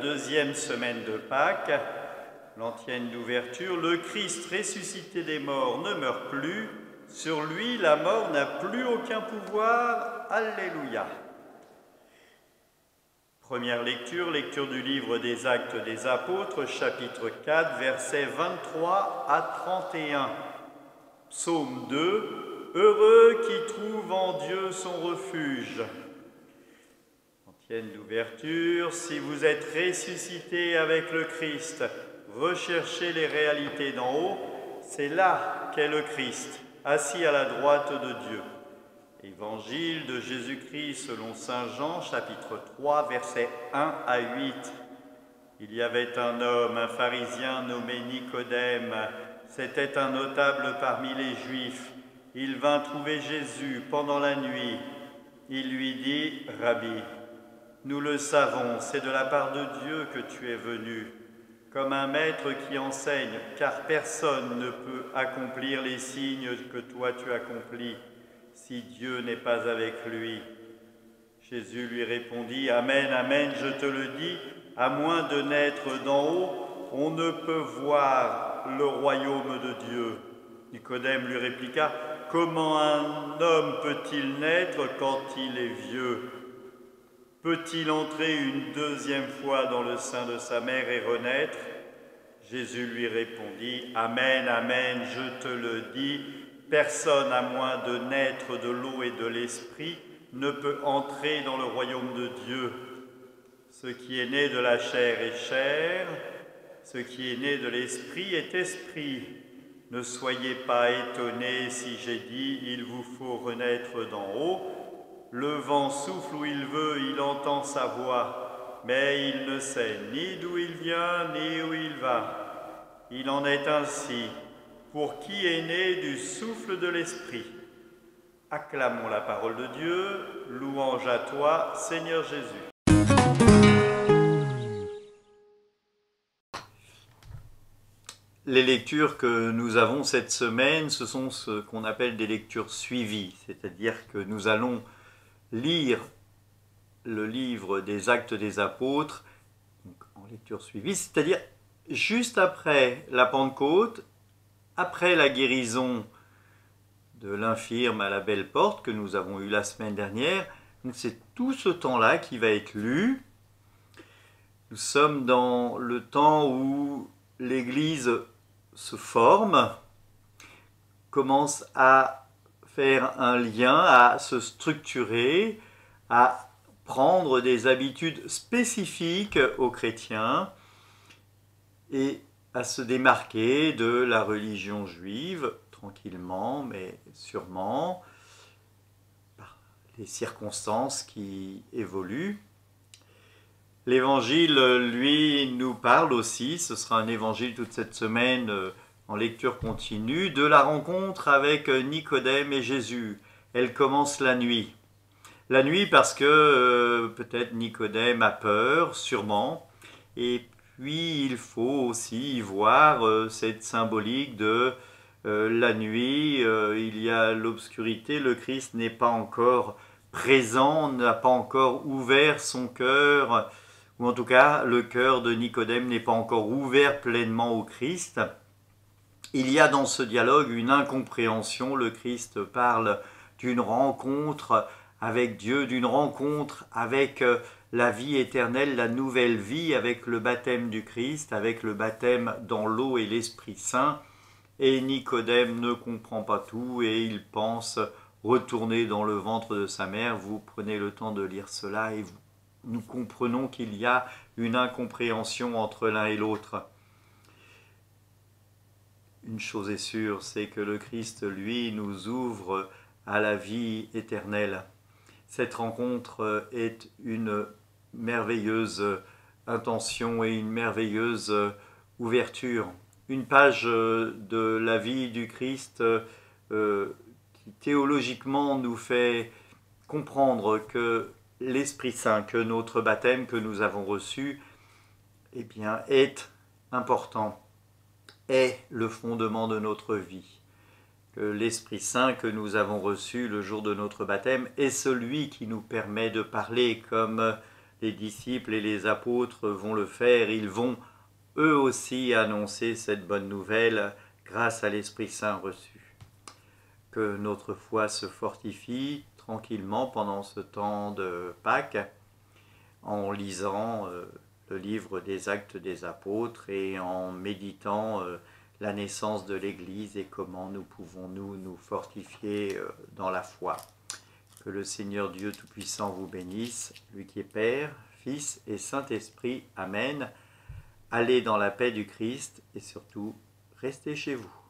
deuxième semaine de Pâques, l'antienne d'ouverture, le Christ ressuscité des morts ne meurt plus, sur lui la mort n'a plus aucun pouvoir. Alléluia. Première lecture, lecture du livre des Actes des Apôtres, chapitre 4, versets 23 à 31. Psaume 2, heureux qui trouve en Dieu son refuge. Antienne d'ouverture, si vous êtes ressuscité avec le Christ, recherchez les réalités d'en haut, c'est là qu'est le Christ, assis à la droite de Dieu. Évangile de Jésus-Christ selon saint Jean, chapitre 3, versets 1 à 8. Il y avait un homme, un pharisien nommé Nicodème. C'était un notable parmi les Juifs. Il vint trouver Jésus pendant la nuit. Il lui dit, « Rabbi, nous le savons, c'est de la part de Dieu que tu es venu, comme un maître qui enseigne, car personne ne peut accomplir les signes que toi tu accomplis, si Dieu n'est pas avec lui. » Jésus lui répondit, « Amen, amen, je te le dis, à moins de naître d'en haut, on ne peut voir le royaume de Dieu. » Nicodème lui répliqua, « Comment un homme peut-il naître quand il est vieux? Peut-il entrer une deuxième fois dans le sein de sa mère et renaître? » Jésus lui répondit, « Amen, amen, je te le dis, personne à moins de naître de l'eau et de l'esprit ne peut entrer dans le royaume de Dieu. Ce qui est né de la chair est chair, ce qui est né de l'esprit est esprit. Ne soyez pas étonnés si j'ai dit, il vous faut renaître d'en haut. Le vent souffle où il veut, il entend sa voix, mais il ne sait ni d'où il vient, ni où il va. Il en est ainsi pour qui est né du souffle de l'Esprit. » Acclamons la parole de Dieu, louange à toi, Seigneur Jésus. Les lectures que nous avons cette semaine, ce sont ce qu'on appelle des lectures suivies, c'est-à-dire que nous allons lire le livre des Actes des Apôtres, donc en lecture suivie, c'est-à-dire juste après la Pentecôte, après la guérison de l'infirme à la Belle Porte que nous avons eu la semaine dernière. Donc c'est tout ce temps-là qui va être lu. Nous sommes dans le temps où l'Église se forme, commence à faire un lien, à se structurer, à prendre des habitudes spécifiques aux chrétiens et à se démarquer de la religion juive, tranquillement, mais sûrement, par les circonstances qui évoluent. L'Évangile, lui, nous parle aussi, ce sera un évangile toute cette semaine en lecture continue, de la rencontre avec Nicodème et Jésus. Elle commence la nuit. La nuit parce que peut-être Nicodème a peur, sûrement, et puis il faut aussi y voir cette symbolique de la nuit, il y a l'obscurité, le Christ n'est pas encore présent, n'a pas encore ouvert son cœur, ou en tout cas le cœur de Nicodème n'est pas encore ouvert pleinement au Christ. Il y a dans ce dialogue une incompréhension, le Christ parle d'une rencontre avec Dieu, d'une rencontre avec la vie éternelle, la nouvelle vie, avec le baptême du Christ, avec le baptême dans l'eau et l'Esprit Saint. Et Nicodème ne comprend pas tout et il pense retourner dans le ventre de sa mère. Vous prenez le temps de lire cela et nous comprenons qu'il y a une incompréhension entre l'un et l'autre. Une chose est sûre, c'est que le Christ, lui, nous ouvre à la vie éternelle. Cette rencontre est une merveilleuse intention et une merveilleuse ouverture. Une page de la vie du Christ qui théologiquement nous fait comprendre que l'Esprit Saint, que notre baptême que nous avons reçu, eh bien, est important, est le fondement de notre vie. Que l'Esprit Saint que nous avons reçu le jour de notre baptême est celui qui nous permet de parler comme les disciples et les apôtres vont le faire, ils vont eux aussi annoncer cette bonne nouvelle grâce à l'Esprit Saint reçu. Que notre foi se fortifie tranquillement pendant ce temps de Pâques en lisant le livre des Actes des Apôtres et en méditant la naissance de l'Église et comment nous pouvons nous fortifier dans la foi. Que le Seigneur Dieu Tout-Puissant vous bénisse, lui qui est Père, Fils et Saint-Esprit. Amen. Allez dans la paix du Christ et surtout, restez chez vous.